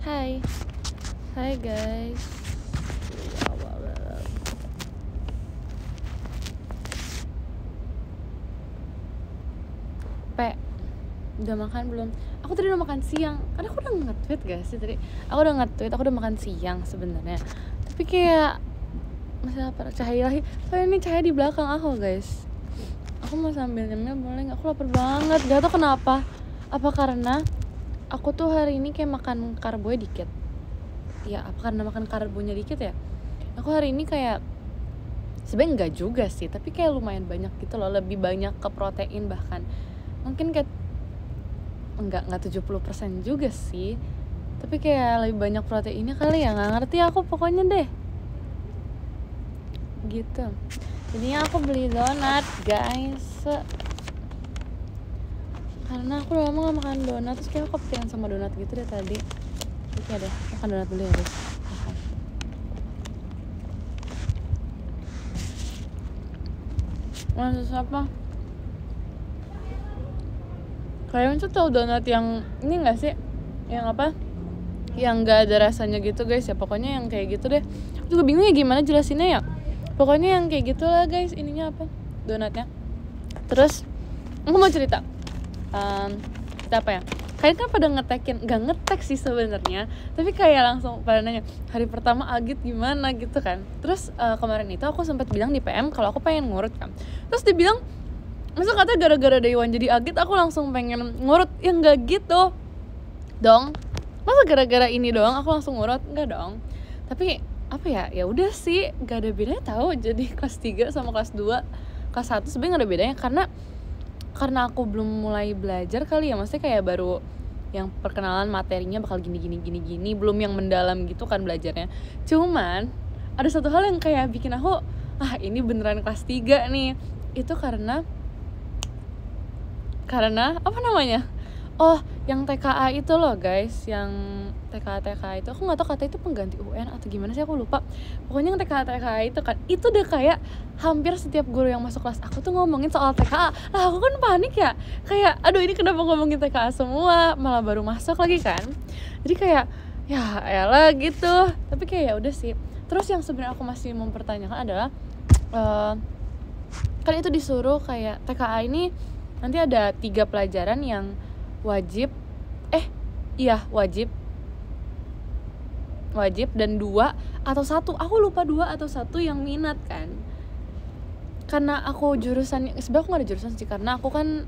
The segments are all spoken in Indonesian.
Hai. Hai guys. Pe, udah makan belum? Aku tadi udah makan siang. Karena aku udah nge-tweet gak sih tadi? Aku udah nge-tweet, aku udah makan siang sebenarnya. Tapi kayak masih lapar. Cahaya lagi. Kayak ini cahaya di belakang aku guys. Aku mau sambil nyemil boleh nggak? Aku lapar banget. Gak tau kenapa. Apa karena aku tuh hari ini kayak makan karbonya dikit. Ya apa karena makan karbonya dikit ya? Aku hari ini kayak sebenarnya enggak juga sih, tapi kayak lumayan banyak gitu loh, lebih banyak ke protein bahkan. Mungkin kayak enggak 70% juga sih. Tapi kayak lebih banyak proteinnya kali ya, nggak ngerti aku pokoknya deh. Gitu. Jadinya aku beli donat, guys. Karena aku udah lama gak makan donat, terus kayak aku kepikiran sama donat gitu deh tadi. Oke deh, makan donat dulu ya guys. Makan apa? Kalian tuh tahu donat yang ini nggak sih? Yang apa? Yang nggak ada rasanya gitu guys ya. Pokoknya yang kayak gitu deh. Aku juga bingung ya gimana jelasinnya ya. Pokoknya yang kayak gitulah guys. Ininya apa? Donatnya. Terus aku mau cerita. Kita apa ya? Kalian kan pada ngetekin, nggak ngetek sih sebenarnya, tapi kayak langsung pada nanya hari pertama Agit gimana gitu kan. Terus kemarin itu aku sempat bilang di PM kalau aku pengen ngurut kan. Terus dibilang masa kata gara-gara Daywan jadi Agit aku langsung pengen ngurut. Ya nggak gitu dong. Masa gara-gara ini doang aku langsung ngurut? Nggak dong. Tapi apa ya? Ya udah sih, nggak ada bedanya tahu jadi kelas 3 sama kelas 2, kelas 1 sebenarnya nggak ada bedanya karena aku belum mulai belajar kali ya, maksudnya kayak baru yang perkenalan materinya bakal gini, belum yang mendalam gitu kan belajarnya. Cuman ada satu hal yang kayak bikin aku ini beneran kelas 3 nih. Itu karena apa namanya? Oh, yang TKA itu loh guys, yang TKA itu aku nggak tahu kata itu pengganti UN atau gimana sih, aku lupa. Pokoknya yang TKA itu kan, itu udah kayak hampir setiap guru yang masuk kelas aku tuh ngomongin soal TKA. Lah aku kan panik ya, kayak aduh ini kenapa ngomongin TKA semua, malah baru masuk lagi kan. Jadi kayak ya elah gitu. Tapi kayak ya udah sih. Terus yang sebenarnya aku masih mempertanyakan adalah kan itu disuruh kayak TKA ini nanti ada 3 pelajaran yang wajib dan 2 atau 1, aku lupa 2 atau 1 yang minat kan. Karena aku jurusan, sebenarnya aku gak ada jurusan sih, karena aku kan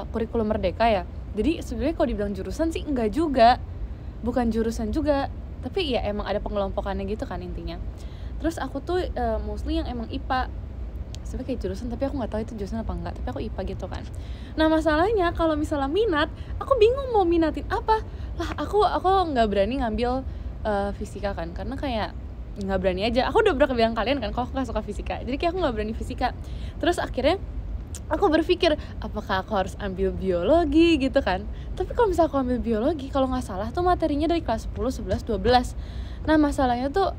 kurikulum merdeka ya. Jadi sebenarnya kalau dibilang jurusan sih enggak juga, bukan jurusan juga, tapi ya emang ada pengelompokannya gitu kan intinya. Terus aku tuh mostly yang emang IPA. Sebenarnya kayak jurusan, tapi aku nggak tahu itu jurusan apa enggak, tapi aku IPA gitu kan. Nah masalahnya kalau misalnya minat, aku bingung mau minatin apa. Lah aku nggak berani ngambil fisika kan, karena kayak nggak berani aja. Aku udah pernah bilang kalian kan kalau aku nggak suka fisika, jadi kayak aku nggak berani fisika. Terus akhirnya aku berpikir apakah aku harus ambil biologi gitu kan. Tapi kalau misalnya aku ambil biologi, kalau nggak salah tuh materinya dari kelas 10, 11, 12. Nah masalahnya tuh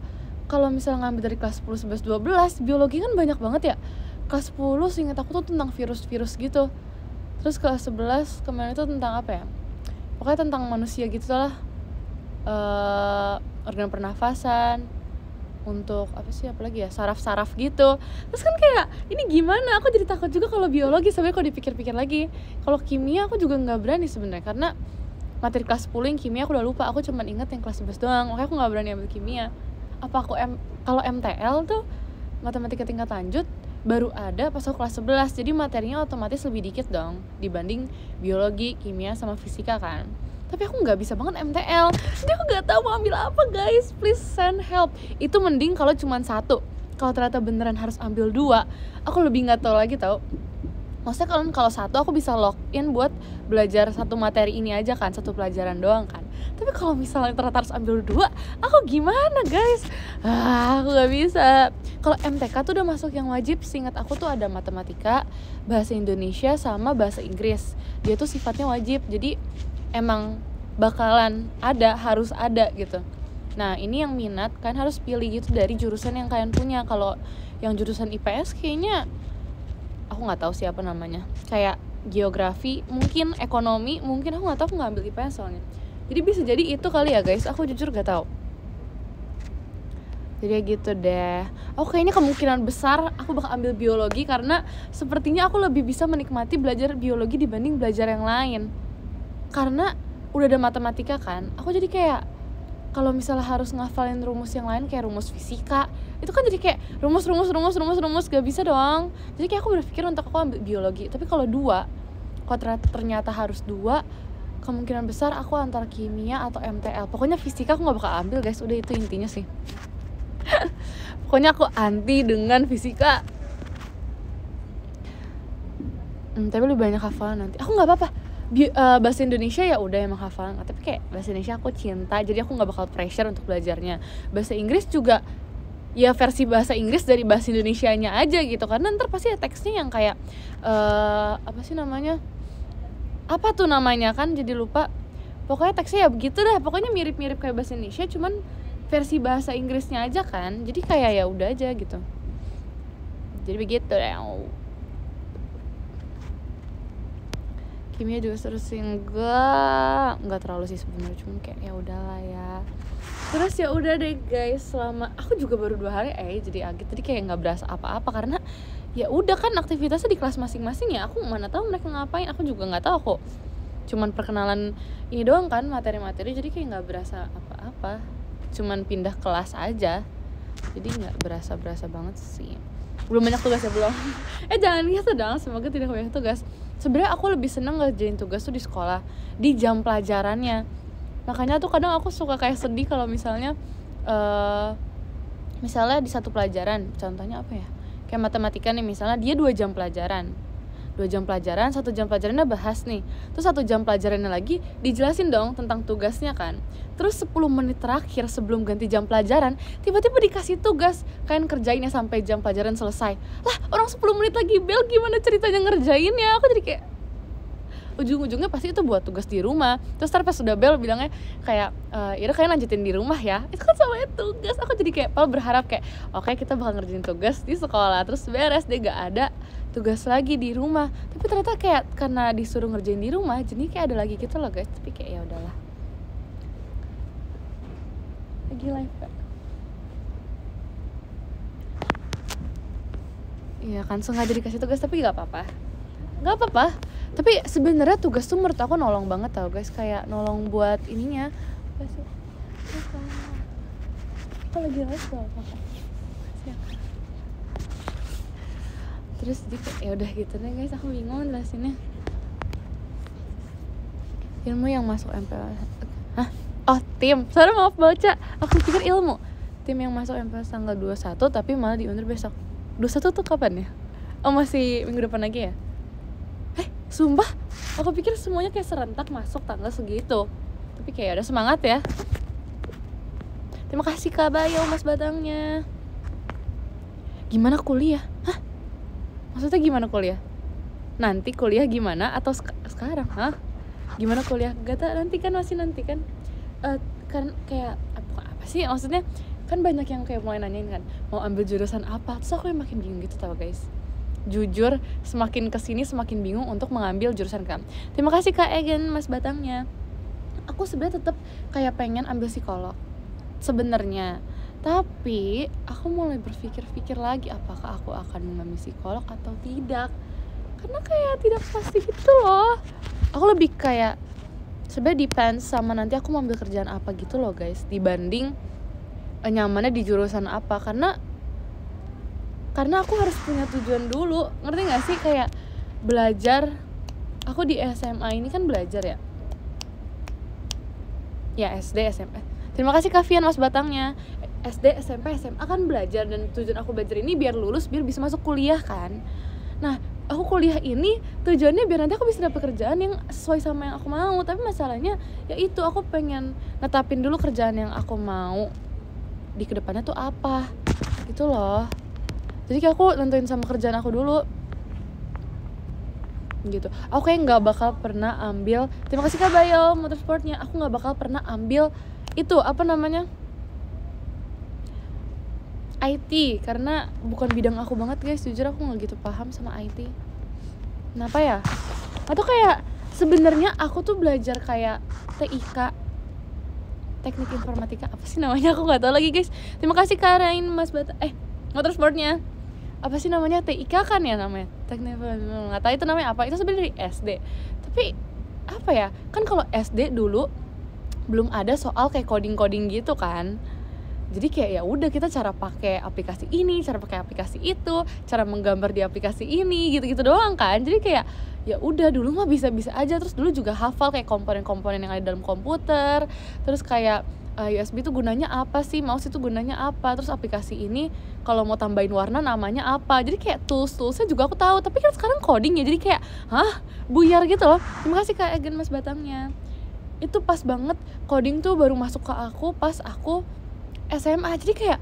kalau misalnya ngambil dari kelas 10, 11, 12, biologi kan banyak banget ya. Kelas 10 seingat aku tuh tentang virus-virus gitu. Terus kelas 11 kemarin itu tentang apa ya? Pokoknya tentang manusia gitu lah. Organ pernafasan, untuk apa sih, apalagi ya, saraf-saraf gitu. Terus kan kayak ini gimana, aku jadi takut juga kalau biologi. Sebenarnya kalau dipikir-pikir lagi, kalau kimia aku juga nggak berani sebenarnya, karena materi kelas 10 yang kimia aku udah lupa. Aku cuma ingat yang kelas 11 doang, makanya aku nggak berani ambil kimia. Apa aku kalau MTL tuh matematika tingkat lanjut baru ada pas aku kelas 11, jadi materinya otomatis lebih dikit dong dibanding biologi, kimia, sama fisika kan. Tapi aku nggak bisa banget MTL, jadi aku nggak tahu mau ambil apa guys, please send help. Itu mending kalau cuma 1, kalau ternyata beneran harus ambil 2, aku lebih nggak tahu lagi tau. Maksudnya kalau 1 aku bisa login buat belajar 1 materi ini aja kan, 1 pelajaran doang kan. Tapi kalau misalnya ternyata harus ambil 2, aku gimana guys? Aku gak bisa. Kalau MTK tuh udah masuk yang wajib, seingat aku tuh ada matematika, bahasa Indonesia, sama bahasa Inggris. Dia tuh sifatnya wajib, jadi emang bakalan ada, harus ada gitu. Nah ini yang minat kan harus pilih gitu dari jurusan yang kalian punya. Kalau yang jurusan IPS kayaknya aku nggak tahu siapa namanya, kayak geografi mungkin, ekonomi mungkin, aku nggak tahu, aku nggak ambil IPS soalnya. Jadi bisa jadi itu kali ya guys, aku jujur gak tahu. Jadi gitu deh. Kayaknya kemungkinan besar aku bakal ambil biologi karena sepertinya aku lebih bisa menikmati belajar biologi dibanding belajar yang lain. Karena udah ada matematika kan, aku jadi kayak kalau misalnya harus ngafalin rumus yang lain kayak rumus fisika, itu kan jadi kayak rumus gak bisa dong. Jadi kayak aku berpikir untuk aku ambil biologi. Tapi kalau ternyata harus dua, kemungkinan besar aku antara kimia atau MTL. Pokoknya fisika aku gak bakal ambil guys, udah itu intinya sih. Pokoknya aku anti dengan fisika. Tapi lebih banyak hafalan nanti. Aku nggak apa-apa. Bahasa Indonesia ya udah emang hafalan. Tapi kayak bahasa Indonesia aku cinta, jadi aku nggak bakal pressure untuk belajarnya. Bahasa Inggris juga ya versi bahasa Inggris dari bahasa Indonesianya aja gitu. Karena ntar pasti ya teksnya yang kayak apa sih namanya? Apa tuh namanya kan? Jadi lupa. Pokoknya teksnya ya begitu dah. Pokoknya mirip-mirip kayak bahasa Indonesia, cuman versi bahasa Inggrisnya aja kan, jadi kayak ya udah aja gitu. Jadi begitu deh. Kimia juga seru sih, enggak terlalu sih sebenarnya, cuma kayak ya udahlah ya. Terus ya udah deh guys, selama aku juga baru 2 hari jadi agak tadi kayak nggak berasa apa-apa karena ya udah kan aktivitasnya di kelas masing-masing ya. Aku mana tahu mereka ngapain, aku juga nggak tahu kok. Cuman perkenalan ini doang kan, materi-materi, jadi kayak nggak berasa apa-apa. Cuman pindah kelas aja, jadi nggak berasa banget sih. Belum banyak tugas ya belum. Jangan gitu dong, semoga tidak banyak tugas. Sebenarnya aku lebih seneng ngerjain tugas tuh di sekolah, di jam pelajarannya. Makanya tuh kadang aku suka kayak sedih kalau misalnya misalnya di satu pelajaran, contohnya apa ya, kayak matematika nih misalnya, dia 2 jam pelajaran, 1 jam pelajarannya bahas nih, terus 1 jam pelajarannya lagi dijelasin dong tentang tugasnya kan. Terus 10 menit terakhir sebelum ganti jam pelajaran, tiba-tiba dikasih tugas, kalian kerjainnya sampai jam pelajaran selesai. Lah, orang 10 menit lagi bel, gimana ceritanya ngerjainnya? Aku jadi kayak ujung-ujungnya pasti itu buat tugas di rumah. Terus pas sudah bel bilangnya kayak yaudah kalian lanjutin di rumah ya. Itu kan sama tugas. Aku jadi kayak berharap kayak oke, kita bakal ngerjain tugas di sekolah, terus beres deh, gak ada tugas lagi di rumah. Tapi ternyata kayak karena disuruh ngerjain di rumah, jadi kayak ada lagi gitu loh guys. Tapi kayak ya udahlah, lagi live Kak. Iya kan, sengaja dikasih tugas tapi gak apa-apa. Tapi sebenarnya tugas tuh menurut aku nolong banget tau guys, kayak nolong buat ininya. Apa sih? Kita lagi live gak apa-apa. Terus ya udah gitu deh guys, aku bingung jelasinnya. Ilmu yang masuk MPLS. Hah? Oh, tim. Sorry, maaf baca. Aku pikir ilmu. Tim yang masuk MPLS tanggal 21 tapi malah diundur besok. 21 tuh kapan ya? Oh, masih minggu depan lagi ya? Sumpah, aku pikir semuanya kayak serentak masuk tanggal segitu. Tapi kayak udah semangat ya. Terima kasih Kak Bayo, Mas Batangnya. Gimana kuliah? Hah? Maksudnya gimana kuliah? Nanti kuliah gimana atau sekarang? Hah? Gimana kuliah? Gak tau, nanti kan, masih nanti kan. Kan kayak apa sih? Maksudnya kan banyak yang kayak mulai nanyain kan, mau ambil jurusan apa? Terus aku yang makin bingung gitu tau guys. Jujur, semakin kesini semakin bingung untuk mengambil jurusan kan. Terima kasih Kak Egen, Mas Batangnya. Aku sebenarnya tetap kayak pengen ambil psikolog sebenarnya, tapi aku mulai berpikir lagi apakah aku akan mengambil psikolog atau tidak, karena kayak tidak pasti gitu loh. Aku lebih kayak sebenarnya depends sama nanti aku mau ambil kerjaan apa gitu loh guys, dibanding nyamannya di jurusan apa. Karena aku harus punya tujuan dulu, ngerti gak sih? Kayak belajar, aku di SMA ini kan belajar ya SD, SMP. Terima kasih Kavian, Mas Batangnya. SD, SMP, SMA kan belajar, dan tujuan aku belajar ini biar lulus, biar bisa masuk kuliah kan. Nah, aku kuliah ini tujuannya biar nanti aku bisa dapet kerjaan yang sesuai sama yang aku mau. Tapi masalahnya ya itu, aku pengen netapin dulu kerjaan yang aku mau di kedepannya tuh apa gitu loh. Jadi kayak aku nentuin sama kerjaan aku dulu gitu. Aku kayak nggak bakal pernah ambil, terima kasih Kak Bayo motorsportnya, aku nggak bakal pernah ambil itu apa namanya IT, karena bukan bidang aku banget guys. Jujur aku nggak gitu paham sama IT. Kenapa ya? Atau kayak sebenarnya aku tuh belajar kayak TIK teknik informatika, apa sih namanya, aku nggak tahu lagi guys. Terima kasih Karain Mas Bata, motorsportnya apa sih namanya, TIK kan ya namanya, teknik nggak tahu itu namanya apa. Itu sebenarnya dari SD, tapi apa ya, kan kalau SD dulu belum ada soal kayak coding gitu kan. Jadi kayak ya udah, kita cara pakai aplikasi ini, cara pakai aplikasi itu, cara menggambar di aplikasi ini, gitu-gitu doang kan. Jadi kayak ya udah, dulu mah bisa-bisa aja. Terus dulu juga hafal kayak komponen-komponen yang ada dalam komputer. Terus kayak USB itu gunanya apa sih, mouse itu gunanya apa, terus aplikasi ini kalau mau tambahin warna namanya apa. Jadi kayak tools-toolsnya juga aku tahu. Tapi kan sekarang coding ya, jadi kayak buyar gitu loh. Terima kasih Kak Egen Mas Batangnya. Itu pas banget, coding tuh baru masuk ke aku pas aku SMA. Jadi kayak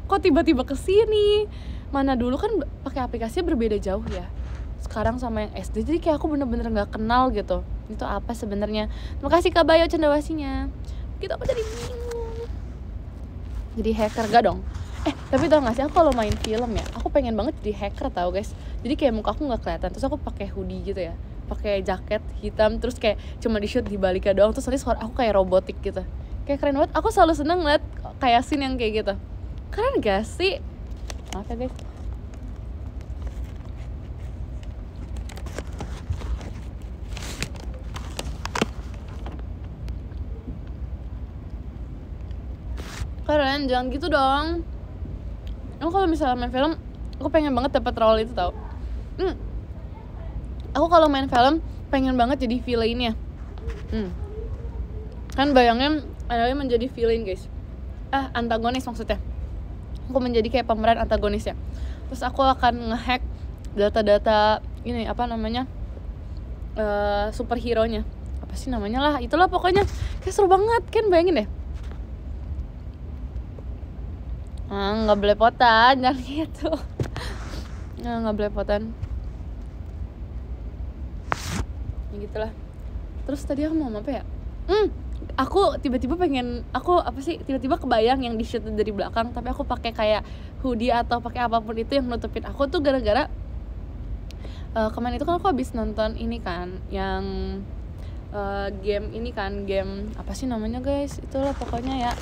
kok tiba-tiba kesini, mana dulu kan pakai aplikasinya berbeda jauh ya sekarang sama yang SD. Jadi kayak aku bener-bener nggak kenal gitu itu apa sebenarnya. Terima kasih Kak Bayo cendawasinya. Gitu aku jadi bingung, jadi hacker gak dong. Tapi tau gak sih, aku kalau main film ya, aku pengen banget jadi hacker tau guys. Jadi kayak muka aku nggak kelihatan, terus aku pakai hoodie gitu ya, pakai jaket hitam, terus kayak cuma di shoot di baliknya doang, terus nanti suara aku kayak robotik gitu. Kayak keren banget, aku selalu seneng ngeliat kayak scene yang kayak gitu. Keren gak sih? Maaf ya guys. Keren, jangan gitu dong. Aku kalau misalnya main film, aku pengen banget dapat role itu tau. Aku kalau main film pengen banget jadi villainnya. Kan bayangin ada menjadi villain guys, antagonis maksudnya. Aku menjadi kayak pemeran antagonis ya. Terus aku akan ngehack data-data ini apa namanya, superhero nya apa sih namanya lah, itulah pokoknya. Kayak seru banget kan, bayangin deh. Nggak belepotan, jangan gitu. Nggak belepotan ya gitulah. Terus tadi aku mau apa ya, aku tiba-tiba tiba-tiba kebayang yang di shoot dari belakang, tapi aku pakai kayak hoodie atau pakai apapun itu yang nutupin aku tuh gara-gara kemarin itu kan aku habis nonton ini kan, yang game ini kan, game apa sih namanya guys, itulah pokoknya ya,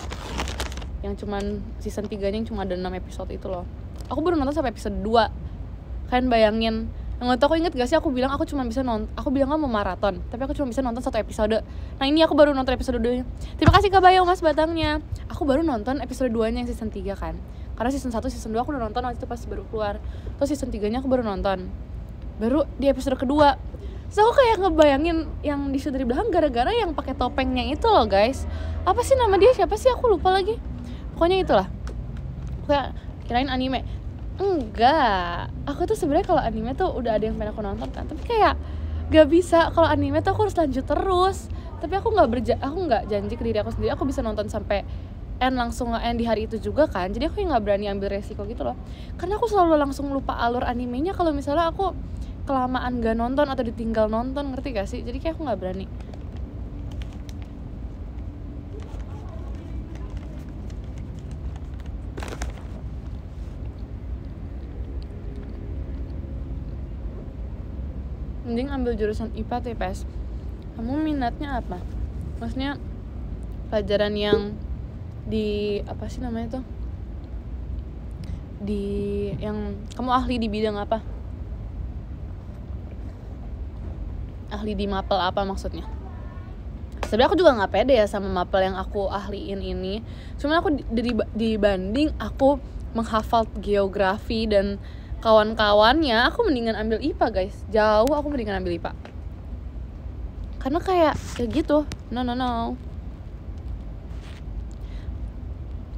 yang cuman season 3-nya yang cuma ada 6 episode itu loh. Aku baru nonton sampai episode 2. Kalian bayangin. Nggak tahu, aku inget gak sih aku bilang aku bilang mau maraton, tapi aku cuma bisa nonton 1 episode. Nah ini aku baru nonton episode 2-nya. Terima kasih Kak Bayo Mas Batangnya. Aku baru nonton episode 2-nya yang season 3 kan. Karena season 1, season 2 aku udah nonton waktu itu pas baru keluar. Terus season 3-nya aku baru nonton, baru di episode kedua. Terus aku kayak ngebayangin yang di shoot dari belakang gara-gara yang pakai topengnya itu loh guys. Apa sih nama dia, siapa sih, aku lupa lagi. Pokoknya itulah. Kayak kirain anime. Enggak. Aku tuh sebenarnya kalau anime tuh udah ada yang pengen aku nonton kan. Tapi kayak gak bisa, kalau anime tuh aku harus lanjut terus. Tapi aku nggak janji ke diri aku sendiri aku bisa nonton sampai end, langsung nge-end di hari itu juga kan. Jadi aku nggak berani ambil resiko gitu loh. Karena aku selalu langsung lupa alur animenya kalau misalnya aku kelamaan gak nonton atau ditinggal nonton, ngerti gak sih? Jadi kayak aku nggak berani. Mending ambil jurusan IPA atau IPS. Kamu minatnya apa? Maksudnya pelajaran yang di apa sih namanya tuh, di yang kamu ahli di bidang apa? Ahli di mapel apa maksudnya? Sebenarnya aku juga nggak pede ya sama mapel yang aku ahliin ini. Cuman aku dibanding aku menghafal geografi dan kawan-kawannya, aku mendingan ambil IPA guys. Jauh aku mendingan ambil IPA. Karena kayak gitu. No.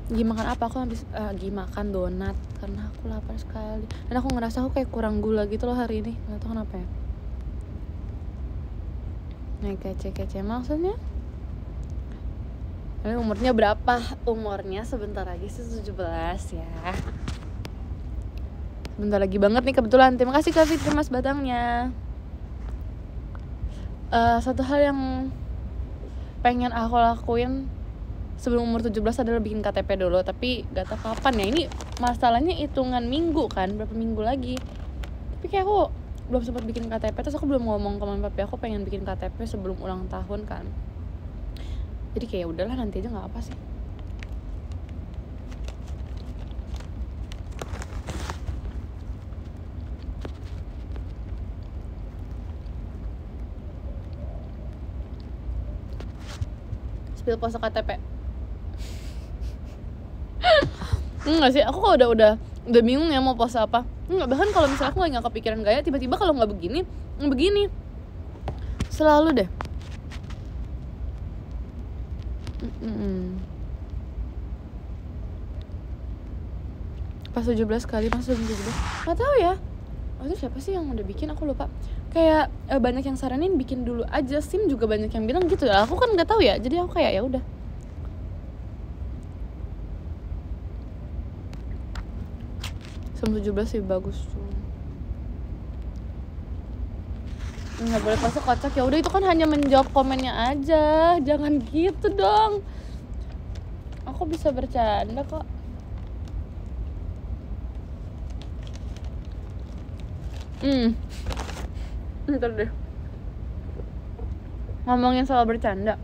Lagi makan apa? Aku habis lagi makan donat karena aku lapar sekali. Dan aku ngerasa aku kayak kurang gula gitu loh hari ini. Nggak tahu kenapa ya. Nah, kece-kece maksudnya. Ini umurnya berapa? Umurnya sebentar lagi sih 17 ya. Bentar lagi banget nih kebetulan. Terima kasih Kak Fitri Mas Batangnya. Satu hal yang pengen aku lakuin sebelum umur 17 adalah bikin KTP dulu. Tapi gak tau kapan ya. Ini masalahnya hitungan minggu kan, berapa minggu lagi. Tapi kayak aku belum sempat bikin KTP. Terus aku belum ngomong ke mama papi aku pengen bikin KTP sebelum ulang tahun kan. Jadi kayak udahlah nanti aja nggak apa sih. Spill pose KTP. Enggak sih, aku kalau udah bingung ya mau pose apa. Enggak, bahkan kalau misalnya aku nggak kepikiran gaya, tiba-tiba kalau nggak begini selalu deh. Pas 17 kali masuk 17 nggak tahu ya. Itu siapa sih yang udah bikin, aku lupa. Kayak banyak yang saranin bikin dulu aja, Sim juga banyak yang bilang gitu ya. Aku kan nggak tahu ya, jadi aku kayak ya udah. Sim 17 sih bagus tuh. Nggak boleh pose kocak, ya udah itu kan hanya menjawab komennya aja, jangan gitu dong. Aku bisa bercanda kok. Ntar deh, ngomongin soal bercanda,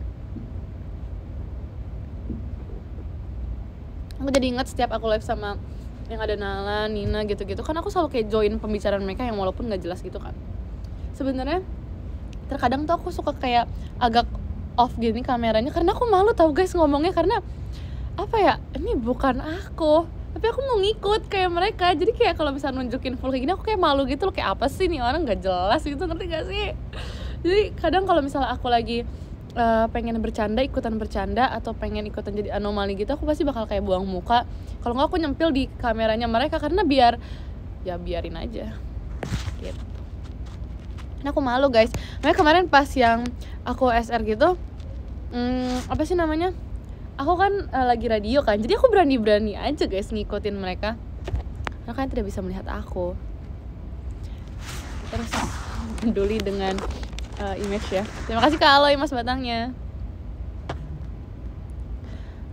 aku jadi ingat setiap aku live sama yang ada Nala, Nina gitu-gitu kan, aku selalu kayak join pembicaraan mereka yang walaupun nggak jelas gitu kan. Sebenarnya terkadang tuh aku suka kayak agak off gini kameranya karena aku malu tau guys ngomongnya, karena apa ya, ini bukan aku tapi aku mau ngikut kayak mereka. Jadi kayak kalau misalnya nunjukin full kayak gini aku kayak malu gitu loh, kayak apa sih nih orang nggak jelas gitu, ngerti gak sih? Jadi kadang kalau misalnya aku lagi pengen ikutan bercanda atau pengen ikutan jadi anomali gitu, aku pasti bakal kayak buang muka. Kalau nggak aku nyempil di kameranya mereka karena biarin aja gitu. Nah aku malu guys, makanya kemarin pas yang aku SR gitu, apa sih namanya, aku kan lagi radio kan, jadi aku berani aja guys ngikutin mereka. Mereka kan tidak bisa melihat aku, terus peduli dengan image ya. Terima kasih Kak Aloy Mas Batangnya.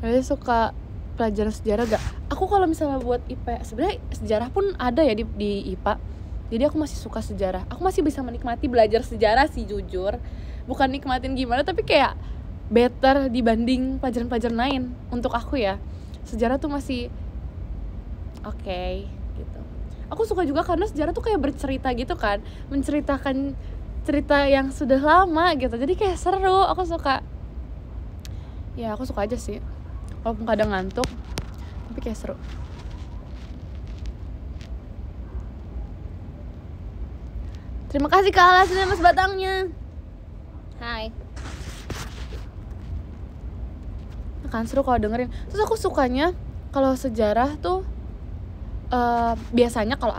Kalian suka pelajaran sejarah gak? Aku kalau misalnya buat IPA, sebenarnya sejarah pun ada ya di IPA. Jadi aku masih suka sejarah. Aku masih bisa menikmati belajar sejarah sih jujur. Bukan nikmatin gimana, tapi kayak better dibanding pelajaran-pelajaran lain untuk aku ya. Sejarah tuh masih oke, gitu. Aku suka juga karena sejarah tuh kayak bercerita gitu kan, menceritakan cerita yang sudah lama gitu. Jadi kayak seru, aku suka. Ya aku suka aja sih, walaupun kadang ngantuk, tapi kayak seru. Terima kasih Kak Alas dan Mas Batangnya. Hai. Kan seru kalau dengerin. Terus aku sukanya kalau sejarah tuh biasanya kalau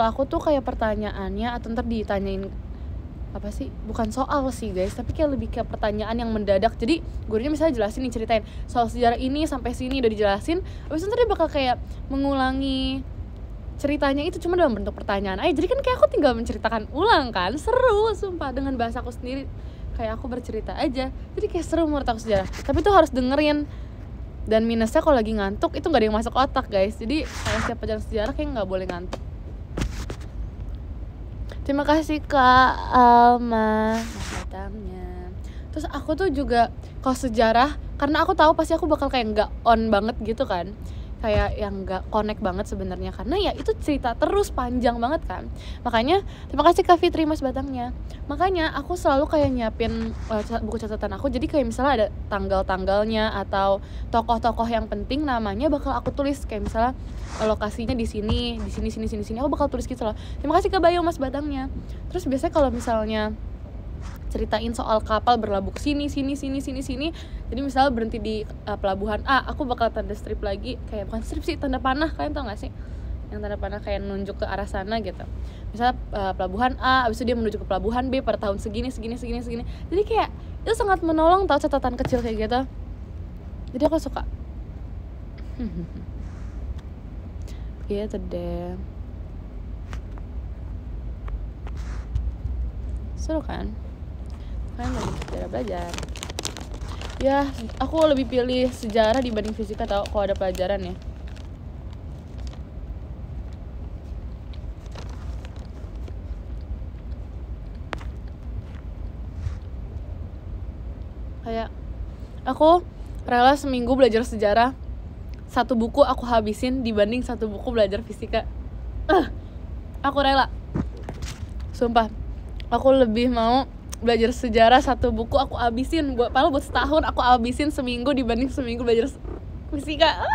aku tuh kayak pertanyaannya atau ntar ditanyain apa sih, bukan soal sih guys, tapi kayak lebih ke pertanyaan yang mendadak. Jadi gurunya misalnya jelasin nih, ceritain soal sejarah ini sampai sini udah dijelasin, habis itu ntar dia bakal kayak mengulangi ceritanya itu cuma dalam bentuk pertanyaan aja. Jadi kan kayak aku tinggal menceritakan ulang kan, seru sumpah dengan bahasa aku sendiri, kayak aku bercerita aja. Jadi kayak seru menurut aku sejarah, tapi tuh harus dengerin. Dan minusnya kalau lagi ngantuk itu nggak ada yang masuk otak guys. Jadi kalau setiap pelajaran sejarah kayak nggak boleh ngantuk. Terima kasih Kak Alma datangnya. Terus aku tuh juga kalau sejarah, karena aku tahu pasti aku bakal kayak nggak on banget gitu kan, kayak yang nggak connect banget sebenarnya, karena ya itu cerita terus panjang banget kan. Makanya terima kasih Kak Fitri Mas Batangnya. Makanya aku selalu kayak nyiapin buku catatan aku. Jadi kayak misalnya ada tanggal-tanggalnya atau tokoh-tokoh yang penting namanya bakal aku tulis, kayak misalnya lokasinya di sini aku bakal tulis gitu loh. Terima kasih Kak Bayu Mas Batangnya. Terus biasanya kalau misalnya ceritain soal kapal berlabuh ke sini. Jadi misalnya berhenti di pelabuhan A, aku bakal tanda strip lagi, kayak bukan strip sih, tanda panah, kalian tau gak sih? Yang tanda panah kayak nunjuk ke arah sana gitu. Misalnya pelabuhan A, habis itu dia menuju ke pelabuhan B pada tahun segini. Jadi kayak itu sangat menolong tau, catatan kecil kayak gitu. Jadi aku suka. Gitu deh. Seru kan? Kalian lagi belajar. Ya, aku lebih pilih sejarah dibanding fisika tau kalau ada pelajaran ya. Kayak Aku rela seminggu belajar sejarah, 1 buku aku habisin dibanding 1 buku belajar fisika. Aku rela. Sumpah, aku lebih mau belajar sejarah 1 buku aku habisin buat setahun aku habisin seminggu dibanding seminggu belajar fisika.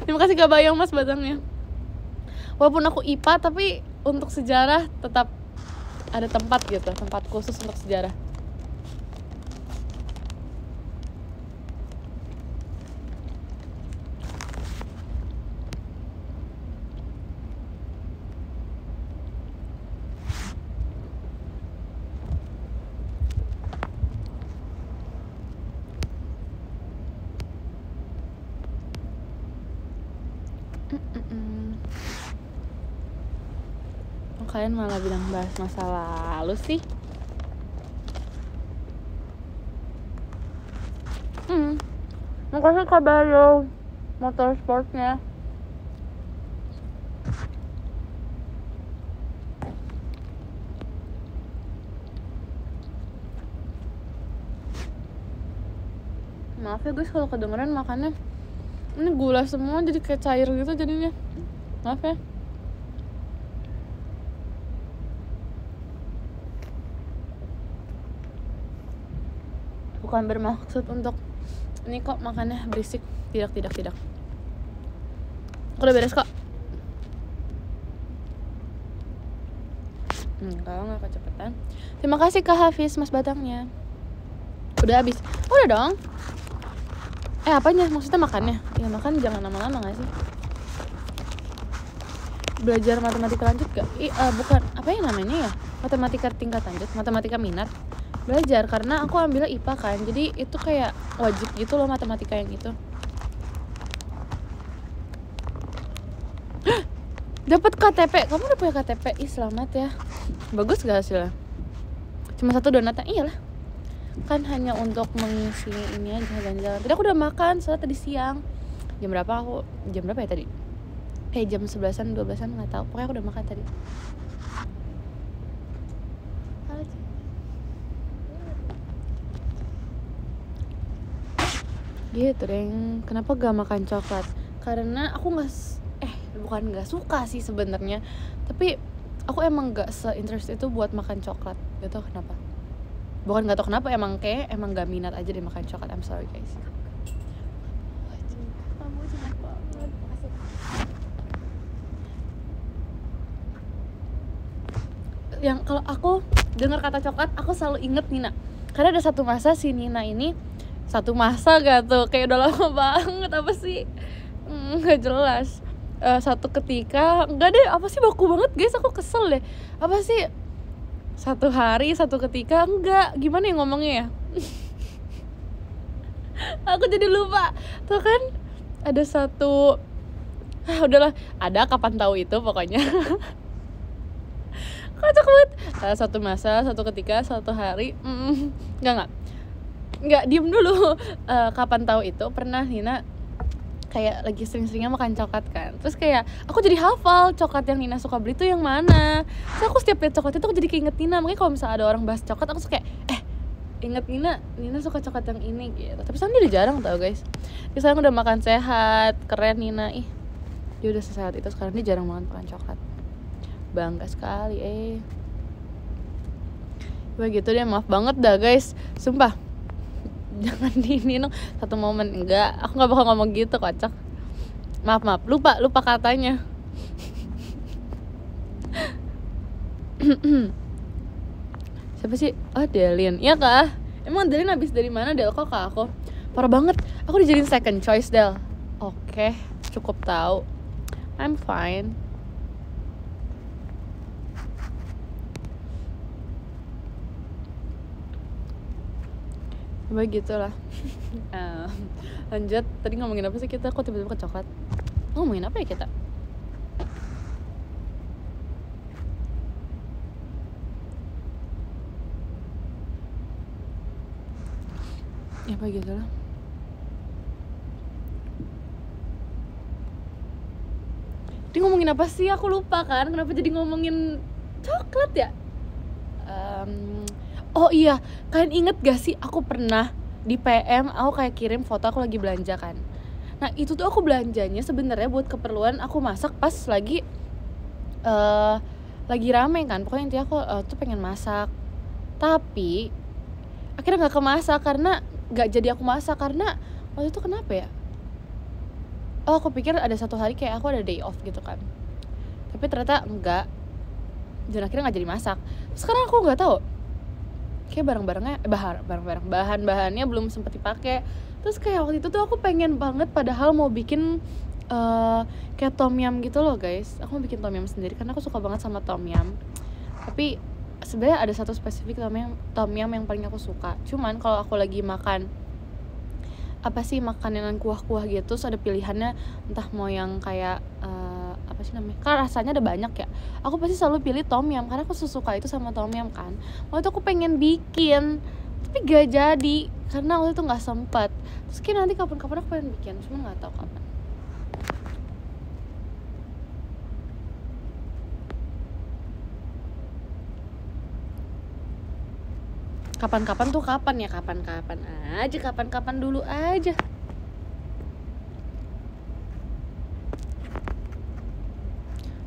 Terima kasih Kak Bayang Mas Batangnya. Walaupun aku IPA tapi untuk sejarah tetap ada tempat gitu, tempat khusus untuk sejarah. Kalian malah bilang bahas masa lalu sih. Makasih Kak Bayo motorsportnya. Maaf ya guys kalau kedengeran makannya. Ini gula semua jadi kayak cair gitu jadinya. Maaf ya. Bukan bermaksud untuk ini kok makannya berisik. Tidak. Aku udah beres kok. Kalau nggak kecepatan. Terima kasih Kak Hafiz Mas Batangnya. Udah habis. Udah dong. Apanya? Maksudnya makannya? Ya makan jangan lama-lama nggak sih? Belajar matematika lanjut gak? Bukan. Apa yang namanya ya? Matematika tingkat lanjut, matematika minat. Belajar karena aku ambilnya IPA kan, jadi itu kayak wajib gitu loh matematika yang itu. Dapat KTP, kamu udah punya KTP? Selamat ya. Bagus gak hasilnya? Cuma 1 donatnya, iyalah. Kan hanya untuk mengisi ini aja jalan-jalan. Tadi aku udah makan, soalnya tadi siang. Jam berapa ya tadi? Jam 11-an, 12-an nggak tahu. Pokoknya aku udah makan tadi. Gitu deng. Kenapa gak makan coklat? Karena aku bukan gak suka sih sebenarnya, tapi aku emang gak se-interest itu buat makan coklat. Gak tau kenapa. Bukan gak tau kenapa, emang gak minat aja deh makan coklat. I'm sorry guys. Kamu jelek banget. Yang kalau aku dengar kata coklat, aku selalu inget Nina. Karena ada satu masa si Nina ini, satu masa gak tuh, kayak udah lama banget, apa sih? Gak jelas. Satu ketika, enggak deh, apa sih baku banget guys, aku kesel deh. Apa sih? Satu hari, satu ketika, enggak, gimana ya ngomongnya ya? Aku jadi lupa. Tuh kan, ada satu, udahlah, ada kapan tahu itu pokoknya. Kocak banget. Satu masa, satu ketika, satu hari, Enggak, diem dulu. Kapan tahu itu pernah Nina kayak lagi sering-seringnya makan coklat kan. Terus kayak aku jadi hafal coklat yang Nina suka beli tuh yang mana. Terus aku setiap lihat coklat itu aku jadi keinget Nina. Makanya kalau misalnya ada orang bahas coklat aku suka inget Nina suka coklat yang ini gitu. Tapi sekarang dia udah jarang tau guys. Dia sekarang udah makan sehat, keren Nina. Dia udah sehat itu, sekarang dia jarang banget makan coklat. Bangga sekali begitu deh, maaf banget dah guys. Sumpah jangan dininung satu momen. Enggak, aku gak bakal ngomong gitu, kocak. Maaf, lupa katanya. Siapa sih? Oh, Delin. Iya kah? Emang Delin habis dari mana Del? Kok kak aku? Parah banget, aku dijadiin second choice Del. Oke, cukup tahu. I'm fine. Begitulah. Lanjut, tadi ngomongin apa sih kita? Kok tiba-tiba ke coklat? Ngomongin apa ya kita? Ya begitulah. Tadi ngomongin apa sih? Aku lupa kan. Kenapa jadi ngomongin coklat ya? Oh iya, kalian inget gak sih aku pernah di PM aku kayak kirim foto aku lagi belanja kan. Nah itu tuh aku belanjanya sebenarnya buat keperluan aku masak pas lagi rame kan. Pokoknya intinya aku tuh pengen masak, tapi akhirnya nggak kemasak karena nggak jadi aku masak karena waktu itu kenapa ya? Oh aku pikir ada satu hari kayak aku ada day off gitu kan, tapi ternyata enggak, dan akhirnya nggak jadi masak. Sekarang aku nggak tahu, kayak bahan-bahannya belum sempet dipakai. Terus kayak waktu itu tuh aku pengen banget, padahal mau bikin kayak tom yum gitu loh guys. Aku mau bikin tom yum sendiri karena aku suka banget sama tom yum. Tapi sebenarnya ada satu spesifik tom yum yang paling aku suka. Cuman kalau aku lagi makan apa sih, makanan kuah-kuah gitu, terus ada pilihannya entah mau yang kayak apa sih namanya, kan rasanya ada banyak ya, aku pasti selalu pilih tom yum karena aku suka itu sama tom yum kan. Waktu itu aku pengen bikin tapi gak jadi karena waktu itu nggak sempat. Terus kayak nanti kapan-kapan aku pengen bikin, cuma nggak tahu kapan. Kapan-kapan tuh kapan ya, kapan-kapan dulu aja.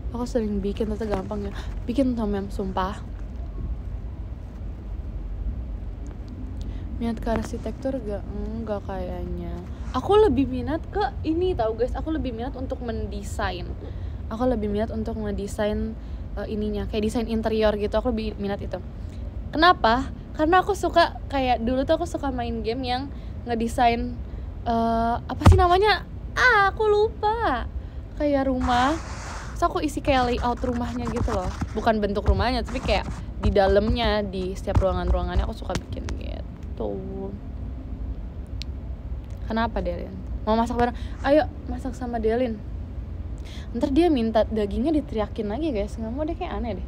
Aku sering bikin, ternyata gampang ya bikin tom yum, sumpah. Minat ke arsitektur enggak kayaknya. Aku lebih minat ke ini tahu guys, aku lebih minat untuk mendesain. Aku lebih minat untuk ngedesain ininya, kayak desain interior gitu. Aku lebih minat itu. Kenapa? Karena aku suka, kayak dulu tuh aku suka main game yang ngedesain apa sih namanya? Aku lupa. Kayak rumah. Terus aku isi kayak layout rumahnya gitu loh. Bukan bentuk rumahnya, tapi kayak di dalamnya, di setiap ruangan-ruangannya aku suka bikin gitu. Kenapa Delin? Mau masak bareng? Ayo masak sama Delin. Ntar dia minta dagingnya diteriakin lagi guys. Nggak mau deh, kayak aneh deh.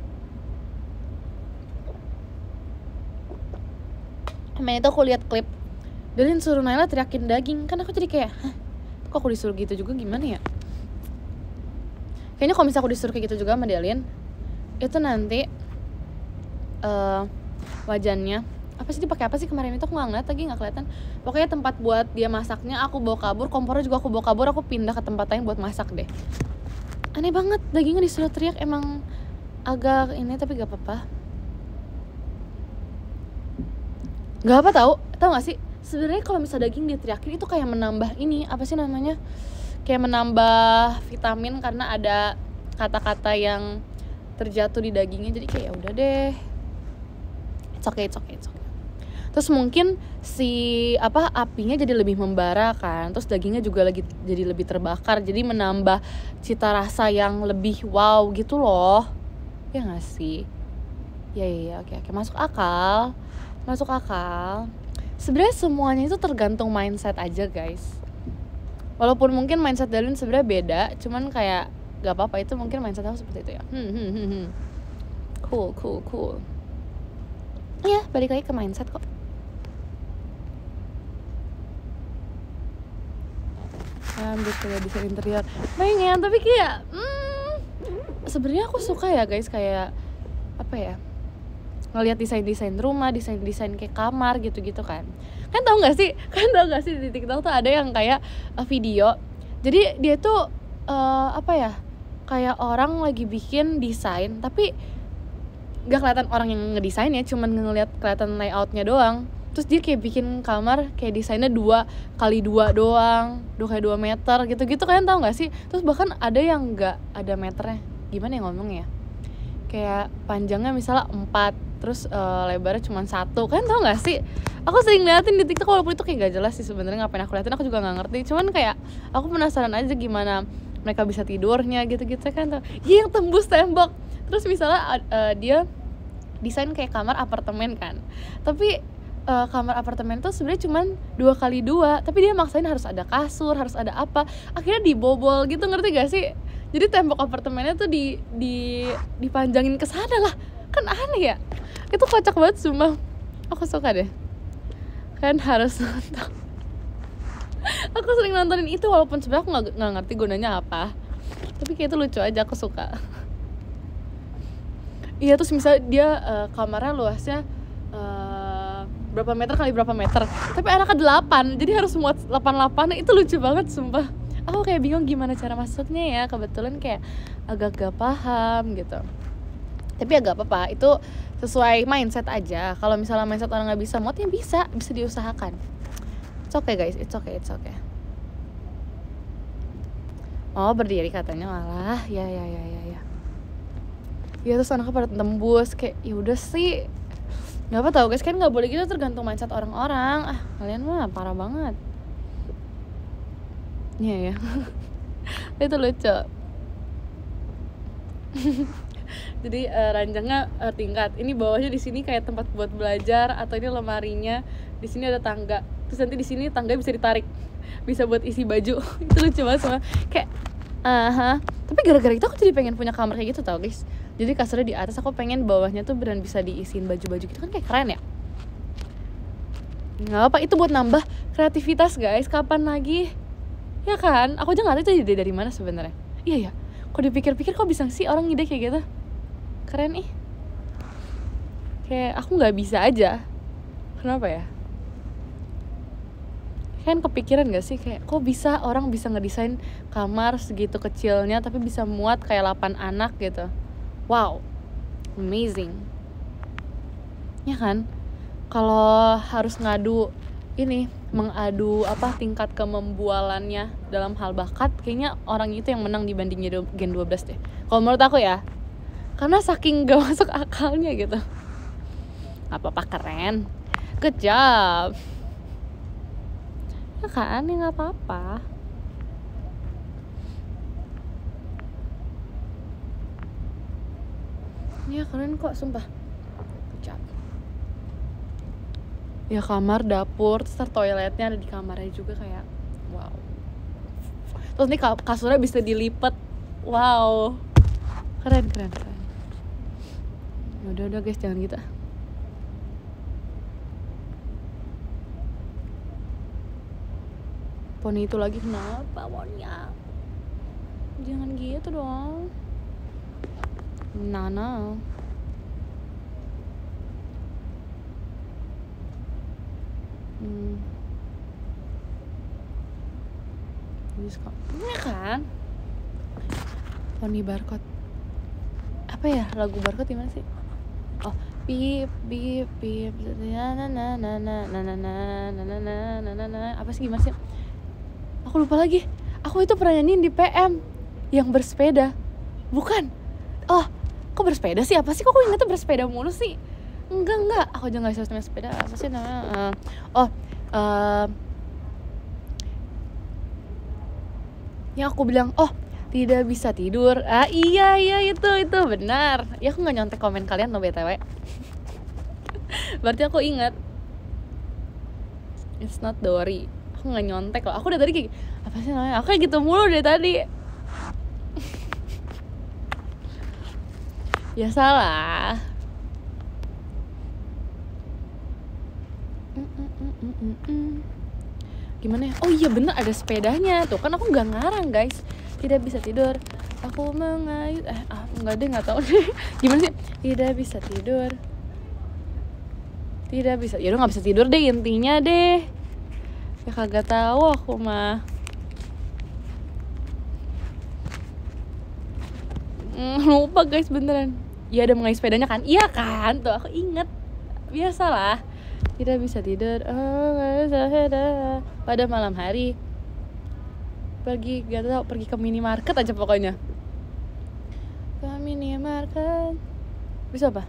Kemarin itu aku lihat klip Delin suruh Naila teriakin daging, kan aku jadi kayak, hah, kok aku disuruh gitu juga, gimana ya? Kayaknya kalau misalnya aku disuruh kayak gitu juga sama Delin, itu nanti wajannya apa sih, dipakai apa sih kemarin itu, aku nggak ngeliat lagi, nggak kelihatan. Pokoknya tempat buat dia masaknya aku bawa kabur, kompornya juga aku bawa kabur, aku pindah ke tempat lain buat masak deh. Aneh banget, dagingnya disuruh teriak, emang agak ini, tapi gak apa-apa. Gak apa, tahu gak sih, sebenarnya kalau misalnya daging diteriakin itu kayak menambah ini, apa sih namanya, kayak menambah vitamin karena ada kata-kata yang terjatuh di dagingnya. Jadi kayak udah deh, it's okay. Terus mungkin si apinya jadi lebih membara kan, terus dagingnya juga jadi lebih terbakar, jadi menambah cita rasa yang lebih wow gitu loh, ya nggak sih? Ya, oke, masuk akal. Sebenarnya semuanya itu tergantung mindset aja guys. Walaupun mungkin mindset Dalin sebenarnya beda, cuman kayak gak apa-apa, itu mungkin mindset aku seperti itu ya. Cool. Ya, balik lagi ke mindset kok. Ambil kayak desain interior, pengen, tapi kayak sebenarnya aku suka ya guys, kayak apa ya, ngelihat desain rumah, desain kayak kamar gitu kan. Kan tau gak sih di TikTok tuh ada yang kayak video, jadi dia tuh kayak orang lagi bikin desain tapi gak kelihatan orang yang ngedesainnya, cuman ngelihat kelihatan layoutnya doang. Terus dia kayak bikin kamar kayak desainnya 2x2 doang, 2x2 meter gitu kan, tau gak sih? Terus bahkan ada yang gak ada meternya, gimana ya ngomongnya, kayak panjangnya misalnya 4, terus lebarnya cuma 1, kan tau gak sih? Aku sering liatin di TikTok, walaupun itu kayak gak jelas sih sebenarnya, ngapain aku liatin, aku juga gak ngerti. Cuman kayak aku penasaran aja gimana mereka bisa tidurnya gitu kan. Yang tembus tembok. Terus misalnya dia desain kayak kamar apartemen kan, tapi kamar apartemen tuh sebenarnya cuma 2x2, tapi dia maksain harus ada kasur, harus ada apa, akhirnya dibobol gitu, ngerti gak sih? Jadi tembok apartemennya tuh dipanjangin ke sana lah, kan aneh ya. Itu kocak banget sumpah, aku suka deh, kan harus nonton. Aku sering nontonin itu, walaupun sebenarnya aku nggak ngerti gunanya apa, tapi kayak itu lucu aja, aku suka. Iya, terus misalnya dia kamarnya luasnya berapa meter kali berapa meter, tapi anaknya 8, jadi harus muat 8, itu lucu banget sumpah. Aku kayak bingung gimana cara masuknya ya, kebetulan kayak agak-agak paham gitu. Tapi ya gak apa-apa, itu sesuai mindset aja. Kalau misalnya mindset orang gak bisa muat, ya bisa diusahakan. It's okay guys, it's okay. Oh berdiri katanya, malah ya. Ya terus anaknya pada tembus, kayak ya udah sih. Gak apa tau guys, kan gak boleh gitu, tergantung mindset orang-orang. Kalian mah parah banget. Iya ya. Itu lucu. Jadi ranjangnya tingkat. Ini bawahnya di sini kayak tempat buat belajar, atau ini lemarinya. Di sini ada tangga. Terus nanti di sini tangga bisa ditarik. Bisa buat isi baju. Itu lucu banget semua. Kayak tapi gara-gara itu aku jadi pengen punya kamar kayak gitu tau guys. Jadi kasurnya di atas, aku pengen bawahnya tuh beneran bisa diisiin baju-baju gitu, kan kayak keren ya. Nggak apa, itu buat nambah kreativitas guys. Kapan lagi? Ya kan? Aku aja nggak tahu itu ide dari mana sebenarnya. Iya ya. Kok dipikir-pikir kok bisa sih orang ide kayak gitu? Keren ih. Kayak aku nggak bisa aja. Kenapa ya? Kan kepikiran gak sih kayak kok bisa orang bisa ngedesain kamar segitu kecilnya tapi bisa muat kayak 8 anak gitu. Wow, amazing. Ya kan? Kalau harus mengadu tingkat kemembualannya dalam hal bakat, kayaknya orang itu yang menang dibanding Gen 12 deh. Kalau menurut aku ya. Karena saking gak masuk akalnya gitu. Apa-apa keren. Good job. Ya kan, ya gak apa-apa. Ya keren kok, sumpah. Kecap. Ya kamar, dapur, terus toiletnya ada di kamarnya juga, kayak wow. Terus nih kasurnya bisa dilipat. Wow. Keren. Udah guys, jangan gitu. Poni itu lagi kenapa poninya? Jangan gitu dong. Nana. Ini kan Poni barcode. Apa ya lagu barcode gimana sih? Oh, bip na apa sih, gimana sih? Aku lupa lagi. Aku itu pernah nyanyiin di PM yang bersepeda. Bukan. Oh, kok bersepeda sih? Apa sih kok aku ingetnya bersepeda mulu sih? Enggak. Aku juga enggak namanya sepeda. Apa sih namanya? Yang aku bilang, tidak bisa tidur. Iya itu benar. Ya aku nggak nyontek komen kalian loh BTW. Berarti aku ingat. It's not Dory. Aku nggak nyontek loh. Aku udah tadi kayak apa sih namanya? Aku kayak gitu mulu dari tadi. Ya salah. Gimana ya? Oh iya bener, ada sepedanya. Tuh kan aku nggak ngarang guys. Tidak bisa tidur. Aku mengayuh. Enggak deh, nggak tahu deh. Gimana sih? Tidak bisa tidur. Tidak bisa. Ya udah nggak bisa tidur deh intinya deh. Ya kagak tahu aku mah. Lupa guys beneran. Ya ada mengayuh sepedanya kan? Iya kan? Tuh aku inget. Biasalah. Tidak bisa tidur. Pada malam hari. Pergi ke minimarket aja pokoknya. Ke minimarket. Bisa apa?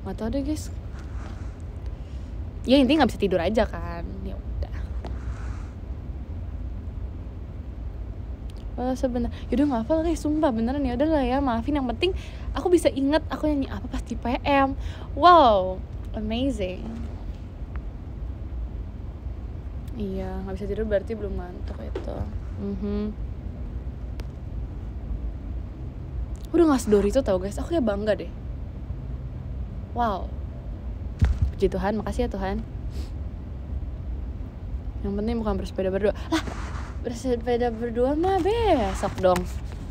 Nggak tahu deh guys. Ya intinya nggak bisa tidur aja kan. Ya udah. Sebenarnya. Yaudah nggak hafal guys, sumpah beneran. Ya udah lah ya, maafin. Yang penting aku bisa inget aku nyanyi apa pas di PM. Wow, amazing. Iya, nggak bisa tidur berarti belum ngantuk itu. Udah nggak sedori itu tau guys, aku ya bangga deh. Wow, puji Tuhan, makasih ya Tuhan. Yang penting bukan bersepeda berdua. Lah, bersepeda berdua mah besok dong.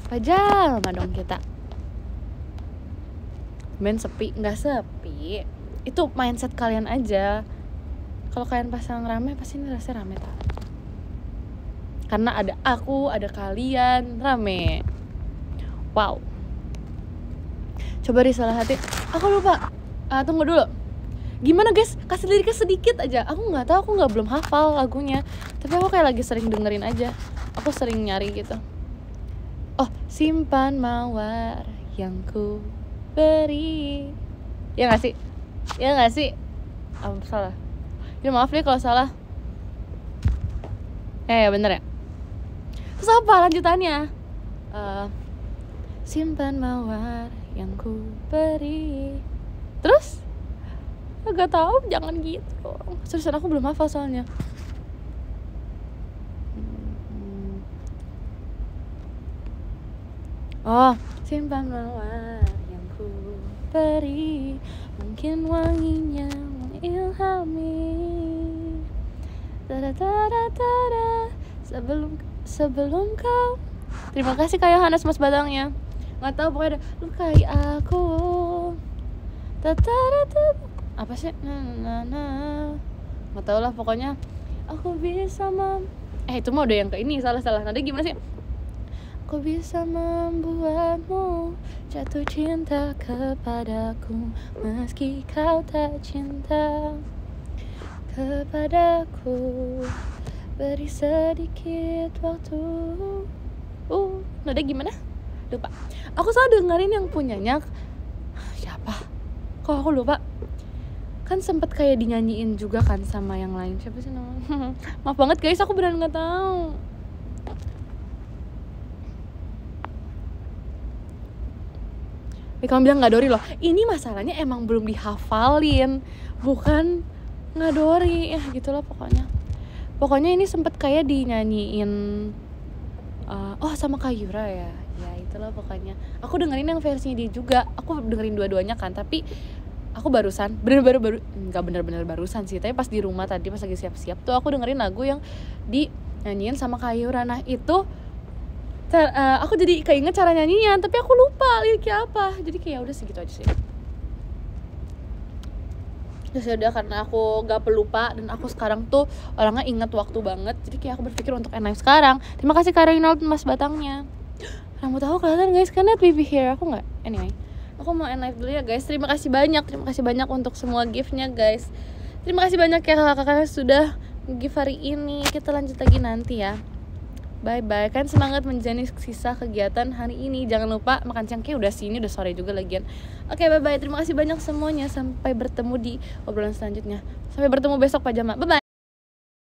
Pajama dong kita. Ben sepi, nggak sepi. itu mindset kalian aja. Kalau kalian pasang rame pasti ini rasanya rame tak? Karena ada aku, ada kalian, rame. Wow. Coba risalah hati. Aku lupa. Tunggu dulu. Gimana guys? Kasih liriknya sedikit aja. Aku nggak tahu, aku nggak belum hafal lagunya. Tapi aku kayak lagi sering dengerin aja. Aku sering nyari gitu. Oh, simpan mawar yang ku beri. Ya nggak sih? Ya nggak sih? Salah. Ya maaf deh kalau salah. Ya bener ya. Terus apa lanjutannya? Simpan mawar yang ku beri. Terus? Gak tahu, jangan gitu. Seriusan aku belum hafal soalnya. Oh, simpan mawar yang ku beri, mungkin wanginya mengilhami. Tada, sebelum kau. Terima kasih Kak Yohanes Mas Batangnya. Nggak tahu pokoknya ada lukai aku. Apa sih? Nggak tahu lah pokoknya. Aku bisa itu mah udah yang ke ini, salah. Nanti gimana sih? Aku bisa membuatmu jatuh cinta kepadaku, meski kau tak cinta kepadaku. Beri sedikit waktu. Nada gimana? Lupa. Aku selalu dengerin yang punyanya siapa? Kok aku lupa? Kan sempet kayak dinyanyiin juga kan sama yang lain. Siapa sih namanya? Maaf banget guys, aku beneran nggak tahu. Kamu bilang ngadori loh. Ini masalahnya emang belum dihafalin, bukan ngadori. Ya gitulah pokoknya. Pokoknya ini sempet kayak dinyanyiin sama Kak Yura ya. Ya itulah pokoknya. Aku dengerin yang versinya dia juga. Aku dengerin dua-duanya kan. Tapi aku barusan nggak bener-bener barusan sih. Tapi pas di rumah tadi pas lagi siap-siap tuh aku dengerin lagu yang dinyanyiin sama Kak Yura. Nah itu aku jadi keinget cara nyanyinya, tapi aku lupa liriknya apa. Jadi kayak udah segitu aja sih. Ya sudah, karena aku gak pelupa dan aku sekarang tuh orangnya inget waktu banget. Jadi kayak aku berpikir untuk N-Live sekarang. Terima kasih Kak Reynald Mas Batangnya. Rambut aku kelihatan guys, kan lihat baby hair aku nggak? Anyway, aku mau N-Live dulu ya guys. Terima kasih banyak untuk semua giftnya guys. Terima kasih banyak ya kakak-kakak sudah gift hari ini. Kita lanjut lagi nanti ya. Bye-bye, kan semangat menjalani sisa kegiatan hari ini. Jangan lupa makan siang, kayak udah sini, udah sore juga lagian. Oke, bye-bye, terima kasih banyak semuanya. Sampai bertemu di obrolan selanjutnya. Sampai bertemu besok Pak Jama, bye-bye.